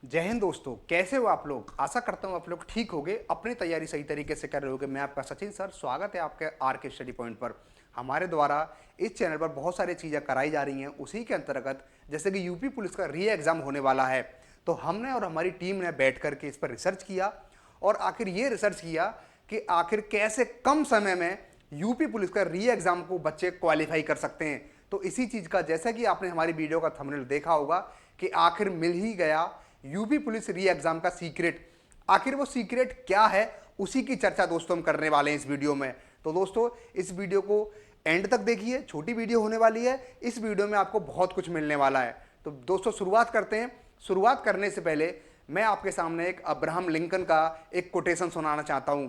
जय हिंद दोस्तों, कैसे हो आप लोग। आशा करता हूँ आप लोग ठीक होगे, अपनी तैयारी सही तरीके से कर रहे होगे। मैं आपका सचिन सर, स्वागत है आपके आर के स्टडी पॉइंट पर। हमारे द्वारा इस चैनल पर बहुत सारी चीज़ें कराई जा रही हैं। उसी के अंतर्गत जैसे कि यूपी पुलिस का री एग्ज़ाम होने वाला है, तो हमने और हमारी टीम ने बैठ करके इस पर रिसर्च किया और आखिर ये रिसर्च किया कि आखिर कैसे कम समय में यूपी पुलिस का री एग्ज़ाम को बच्चे क्वालिफाई कर सकते हैं। तो इसी चीज़ का, जैसा कि आपने हमारी वीडियो का थंबनेल देखा होगा कि आखिर मिल ही गया यूपी पुलिस री एग्जाम का सीक्रेट। आखिर वो सीक्रेट क्या है, उसी की चर्चा दोस्तों हम करने वाले हैं इस वीडियो में। तो दोस्तों इस वीडियो को एंड तक देखिए, छोटी वीडियो होने वाली है। इस वीडियो में आपको बहुत कुछ मिलने वाला है। तो दोस्तों शुरुआत करते हैं। शुरुआत करने से पहले मैं आपके सामने एक अब्राहम लिंकन का एक कोटेशन सुनाना चाहता हूं।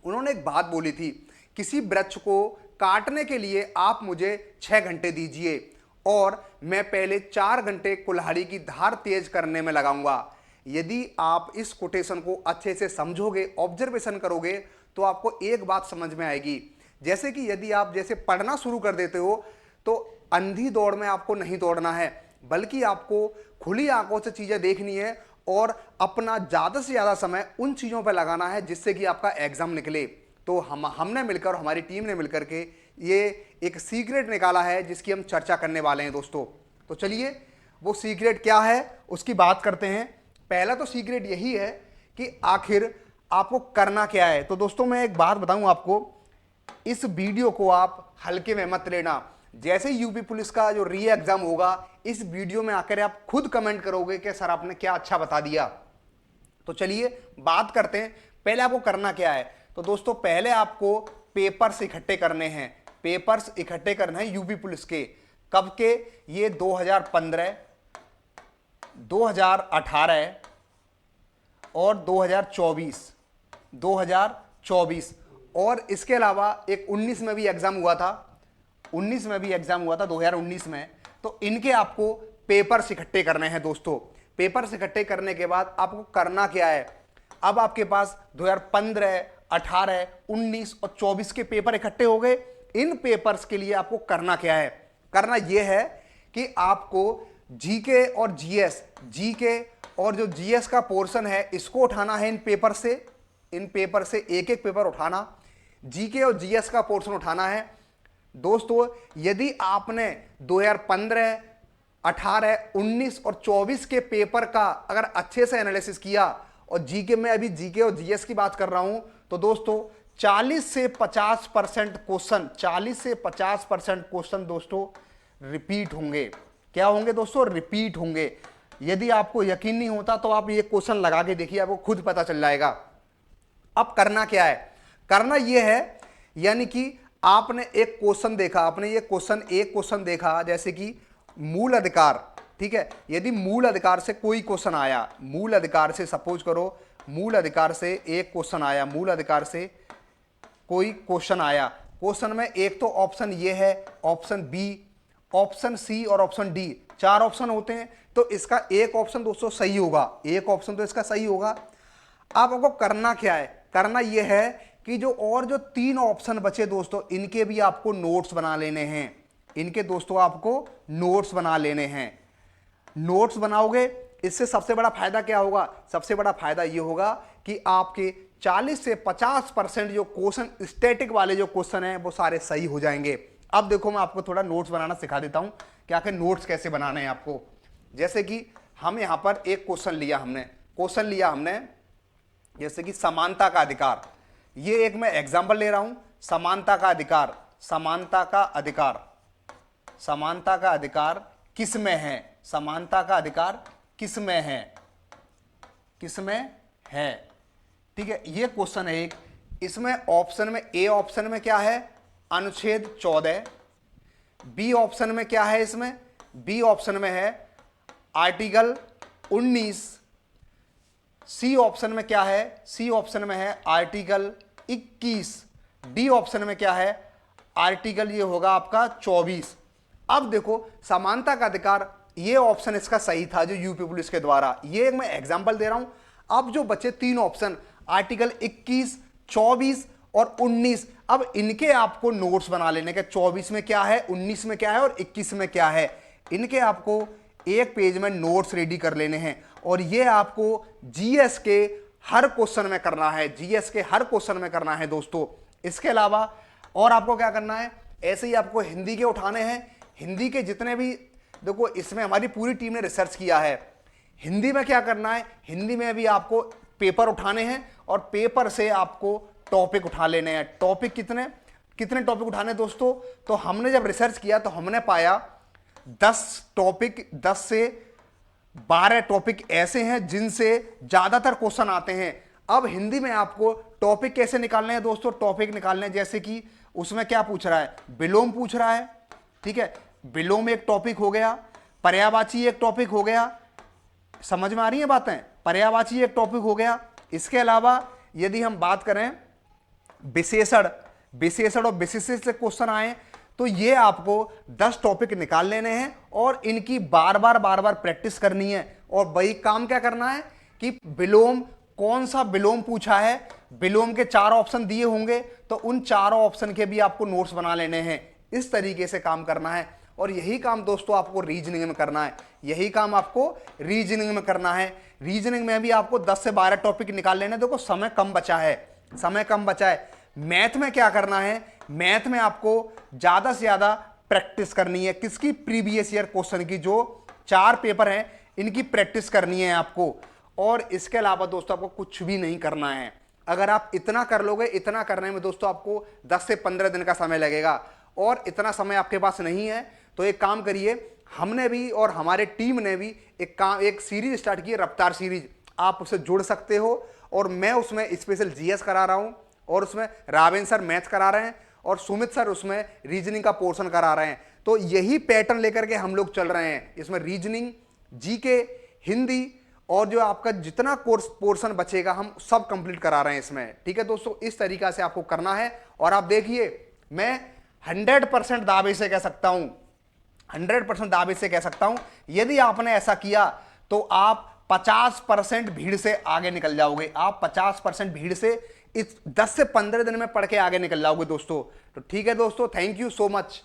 उन्होंने एक बात बोली थी, किसी वृक्ष को काटने के लिए आप मुझे 6 घंटे दीजिए और मैं पहले 4 घंटे कुल्हाड़ी की धार तेज करने में लगाऊंगा। यदि आप इस कोटेशन को अच्छे से समझोगे, ऑब्जर्वेशन करोगे, तो आपको एक बात समझ में आएगी। जैसे कि यदि आप जैसे पढ़ना शुरू कर देते हो, तो अंधी दौड़ में आपको नहीं दौड़ना है, बल्कि आपको खुली आंखों से चीजें देखनी है और अपना ज्यादा से ज्यादा समय उन चीजों पर लगाना है जिससे कि आपका एग्जाम निकले। तो हमने मिलकर, हमारी टीम ने मिलकर के ये एक सीक्रेट निकाला है जिसकी हम चर्चा करने वाले हैं दोस्तों। तो चलिए वो सीक्रेट क्या है उसकी बात करते हैं। पहला तो सीक्रेट यही है कि आखिर आपको करना क्या है। तो दोस्तों मैं एक बात बताऊं आपको, इस वीडियो को आप हल्के में मत लेना। जैसे यूपी पुलिस का जो री एग्जाम होगा, इस वीडियो में आकर आप खुद कमेंट करोगे कि सर आपने क्या अच्छा बता दिया। तो चलिए बात करते हैं, पहले आपको करना क्या है। तो दोस्तों पहले आपको पेपर्स इकट्ठे करने हैं। पेपर्स इकट्ठे करने हैं यूपी पुलिस के। कब के? ये 2015, 2018 और 2024 और इसके अलावा एक 19 में भी एग्जाम हुआ था। 19 में भी एग्जाम हुआ था 2019 में। तो इनके आपको पेपर्स इकट्ठे करने हैं दोस्तों। पेपर्स इकट्ठे करने के बाद आपको करना क्या है, अब आपके पास 2015, 18, 19 और 24 के पेपर इकट्ठे हो गए। इन पेपर्स के लिए आपको करना क्या है? करना यह है कि आपको जीके और जीएस, जीके और जो जीएस का पोर्शन है इसको उठाना है इन पेपर से। इन पेपर से एक एक पेपर उठाना, जीके और जीएस का पोर्शन उठाना है दोस्तों। यदि आपने 2015, 18, 19 और 24 के पेपर का अगर अच्छे से एनालिसिस किया, और जीके में अभी जीके और जीएस की बात कर रहा हूं, तो दोस्तों 40 से 50% क्वेश्चन, 40 से 50% क्वेश्चन दोस्तों रिपीट होंगे। क्या होंगे दोस्तों? रिपीट होंगे। यदि आपको यकीन नहीं होता तो आप ये क्वेश्चन लगा के देखिए, आपको खुद पता चल जाएगा। अब करना क्या है? करना यह है, यानी कि आपने एक क्वेश्चन देखा, आपने ये एक क्वेश्चन देखा जैसे कि मूल अधिकार, ठीक है। यदि मूल अधिकार से कोई क्वेश्चन आया, मूल अधिकार से सपोज करो, मूल अधिकार से एक क्वेश्चन आया, मूल अधिकार से कोई क्वेश्चन आया। क्वेश्चन में एक तो ऑप्शन ये है, ऑप्शन बी, ऑप्शन सी और ऑप्शन डी, 4 ऑप्शन होते हैं। तो इसका एक ऑप्शन दोस्तों सही होगा, एक ऑप्शन तो इसका सही होगा। अब आपको करना क्या है? करना यह है कि जो 3 ऑप्शन बचे दोस्तों, इनके भी आपको नोट्स बना लेने हैं। इनके दोस्तों आपको नोट्स बना लेने हैं। नोट्स बनाओगे, इससे सबसे बड़ा फायदा क्या होगा? सबसे बड़ा फायदा यह होगा कि आपके 40 से 50% जो क्वेश्चन, स्टैटिक वाले जो क्वेश्चन हैं, वो सारे सही हो जाएंगे। अब देखो मैं आपको थोड़ा नोट्स बनाना सिखा देता हूं कि आखिर नोट्स कैसे बनाने हैं आपको। जैसे कि हम यहां पर एक क्वेश्चन लिया हमने, जैसे कि समानता का अधिकार। ये एक मैं एग्जांपल ले रहा हूं, समानता का अधिकार। समानता का अधिकार, समानता का अधिकार किस में है? समानता का अधिकार किस में है? किस में है? ठीक है, ये क्वेश्चन है एक। इसमें ऑप्शन में, ए ऑप्शन में क्या है? अनुच्छेद 14। बी ऑप्शन में क्या है? इसमें बी ऑप्शन में है आर्टिकल 19। सी ऑप्शन में क्या है? सी ऑप्शन में है आर्टिकल 21। डी ऑप्शन में क्या है? आर्टिकल ये होगा आपका 24। अब देखो समानता का अधिकार, ये ऑप्शन इसका सही था जो यूपी पुलिस के द्वारा, ये मैं एग्जांपल दे रहा हूं। अब जो बचे 3 ऑप्शन, आर्टिकल 21, 24 और 19, अब इनके आपको नोट्स बना लेने के। 24 में क्या है, 19 में क्या है और 21 में क्या है, इनके आपको एक पेज में नोट्स रेडी कर लेने हैं और ये आपको जीएस के हर क्वेश्चन में करना है, जीएस के हर क्वेश्चन में करना है दोस्तों। इसके अलावा और आपको क्या करना है, ऐसे ही आपको हिंदी के उठाने हैं। हिंदी के जितने भी, देखो इसमें हमारी पूरी टीम ने रिसर्च किया है। हिंदी में क्या करना है, हिंदी में भी आपको पेपर उठाने हैं और पेपर से आपको टॉपिक उठा लेने हैं। टॉपिक कितने कितने टॉपिक उठाने दोस्तों, तो हमने जब रिसर्च किया तो हमने पाया 10 टॉपिक, 10 से 12 टॉपिक ऐसे हैं जिनसे ज्यादातर क्वेश्चन आते हैं। अब हिंदी में आपको टॉपिक कैसे निकालने हैं दोस्तों, टॉपिक निकालने हैं जैसे कि उसमें क्या पूछ रहा है, विलोम पूछ रहा है, ठीक है, विलोम एक टॉपिक हो गया, पर्यायवाची एक टॉपिक हो गया, समझ में आ रही है बातें, पर्यायवाची एक टॉपिक हो गया। इसके अलावा यदि हम बात करें विशेषण, विशेषण और विशेषण से क्वेश्चन आए तो ये आपको 10 टॉपिक निकाल लेने हैं और इनकी बार बार प्रैक्टिस करनी है। और वही काम क्या करना है कि विलोम, कौन सा विलोम पूछा है, विलोम के 4 ऑप्शन दिए होंगे तो उन 4 ऑप्शन के भी आपको नोट्स बना लेने हैं। इस तरीके से काम करना है और यही काम दोस्तों आपको रीजनिंग में करना है, यही काम आपको रीजनिंग में करना है। रीजनिंग में भी आपको 10 से 12 टॉपिक निकाल लेने। देखो समय कम बचा है, समय कम बचा है। मैथ में क्या करना है, मैथ में आपको ज्यादा से ज्यादा प्रैक्टिस करनी है, किसकी, प्रीवियस ईयर क्वेश्चन की। जो 4 पेपर हैं इनकी प्रैक्टिस करनी है आपको। और इसके अलावा दोस्तों आपको कुछ भी नहीं करना है। अगर आप इतना कर लोगे, इतना करने में दोस्तों आपको 10 से 15 दिन का समय लगेगा और इतना समय आपके पास नहीं है तो एक काम करिए, हमने भी और हमारे टीम ने भी एक सीरीज स्टार्ट की है, रफ्तार सीरीज। आप उससे जुड़ सकते हो और मैं उसमें स्पेशल जीएस करा रहा हूं और उसमें रावेन सर मैथ्स करा रहे हैं और सुमित सर उसमें रीजनिंग का पोर्शन करा रहे हैं। तो यही पैटर्न लेकर के हम लोग चल रहे हैं। इसमें रीजनिंग, जीके, हिंदी और जो आपका जितना कोर्स पोर्शन बचेगा हम सब कंप्लीट करा रहे हैं इसमें, ठीक है दोस्तों। इस तरीका से आपको करना है और आप देखिए मैं 100% दावे से कह सकता हूं, 100% दावे से कह सकता हूं, यदि आपने ऐसा किया तो आप 50% भीड़ से आगे निकल जाओगे। आप 50% भीड़ से इस 10 से 15 दिन में पढ़ के आगे निकल जाओगे दोस्तों। तो ठीक है दोस्तों, थैंक यू सो मच।